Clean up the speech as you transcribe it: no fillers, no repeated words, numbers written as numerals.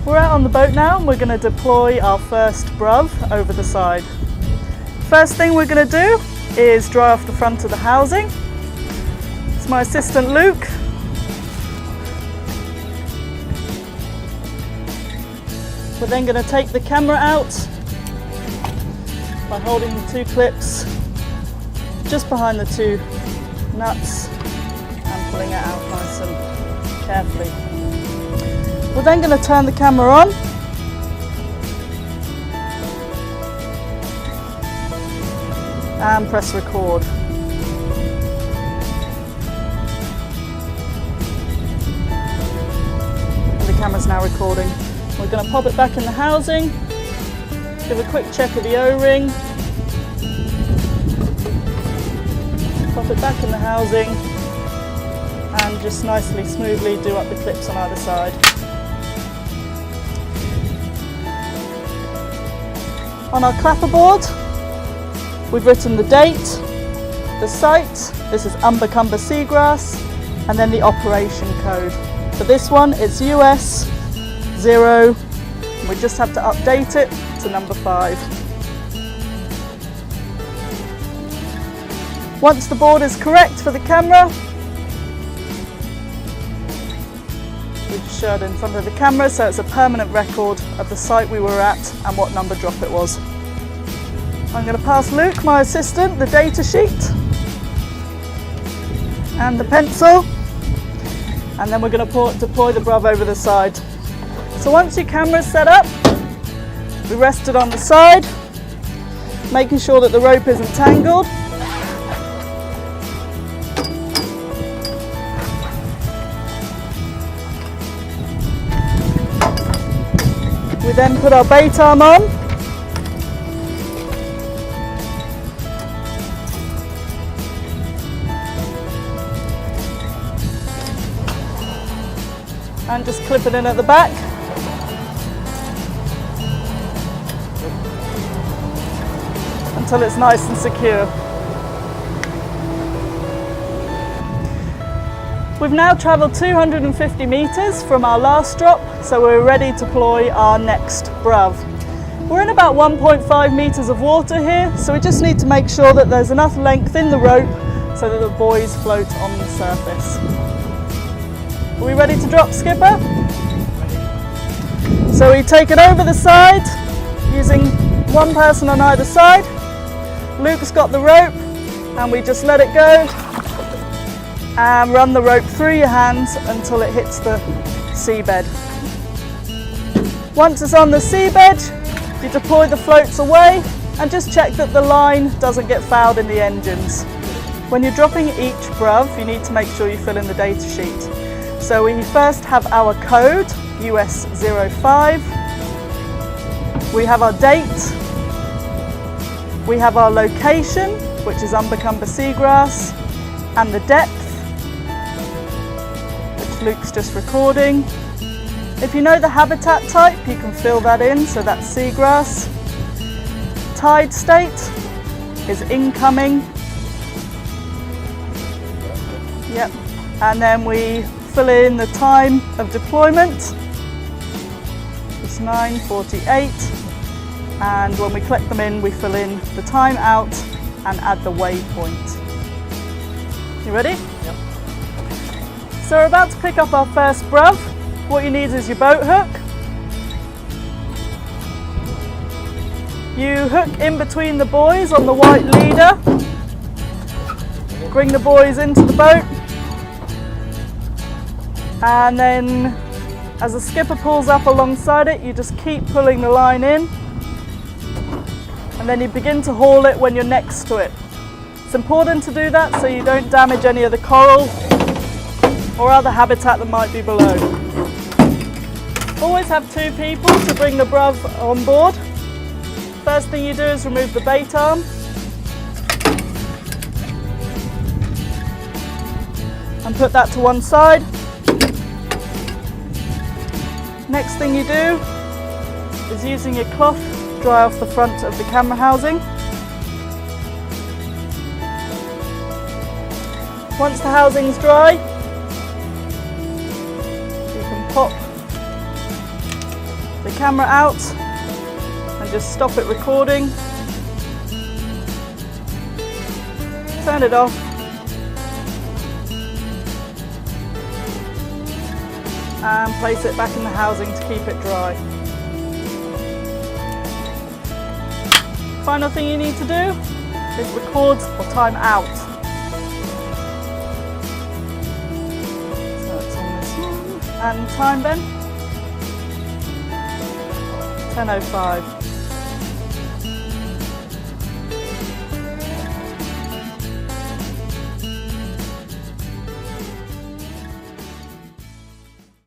We're out on the boat now and we're going to deploy our first BRUV over the side. First thing we're going to do is dry off the front of the housing. It's my assistant Luke. We're then going to take the camera out by holding the two clips just behind the two nuts and pulling it out nice and carefully. We're then going to turn the camera on and press record. And the camera's now recording. We're going to pop it back in the housing, give a quick check of the O-ring, pop it back in the housing and just nicely, smoothly do up the clips on either side. On our clapperboard, we've written the date, the site, this is Umbacumber seagrass, and then the operation code. For this one, it's US 0, we just have to update it to number 5. Once the board is correct for the camera, we just show it in front of the camera so it's a permanent record of the site we were at and what number drop it was. I'm going to pass Luke, my assistant, the data sheet and the pencil, and then we're going to deploy the BRUV over the side. So once your camera's set up, we rest it on the side, making sure that the rope isn't tangled. We then put our bait arm on. And just clip it in at the back. Until it's nice and secure. We've now travelled 250 metres from our last drop, so we're ready to deploy our next BRUV. We're in about 1.5 metres of water here, so we just need to make sure that there's enough length in the rope so that the buoys float on the surface. Are we ready to drop, Skipper? Ready. So we take it over the side, using one person on either side. Luke's got the rope, and we just let it go and run the rope through your hands until it hits the seabed. Once it's on the seabed, you deploy the floats away and just check that the line doesn't get fouled in the engines. When you're dropping each BRUV, you need to make sure you fill in the data sheet. So we first have our code, US 05, we have our date, we have our location, which is Umbacumber seagrass, and the depth, which Luke's just recording. If you know the habitat type, you can fill that in, so that's seagrass. Tide state is incoming. Yep, and then we fill in the time of deployment. It's 9:48, and when we collect them in, we fill in the time out and add the waypoint. You ready? Yep. So we're about to pick up our first BRUV. What you need is your boat hook. You hook in between the buoys on the white leader. Bring the buoys into the boat. And then as the skipper pulls up alongside it, you just keep pulling the line in. And then you begin to haul it when you're next to it. It's important to do that so you don't damage any of the coral or other habitat that might be below. Always have 2 people to bring the BRUV on board. First thing you do is remove the bait arm. And put that to one side. Next thing you do is using your cloth to dry off the front of the camera housing. Once the housing's dry, you can pop the camera out and just stop it recording. Turn it off. And place it back in the housing to keep it dry. Final thing you need to do is record or time out. So it's on this one. And time, Ben? 10:05.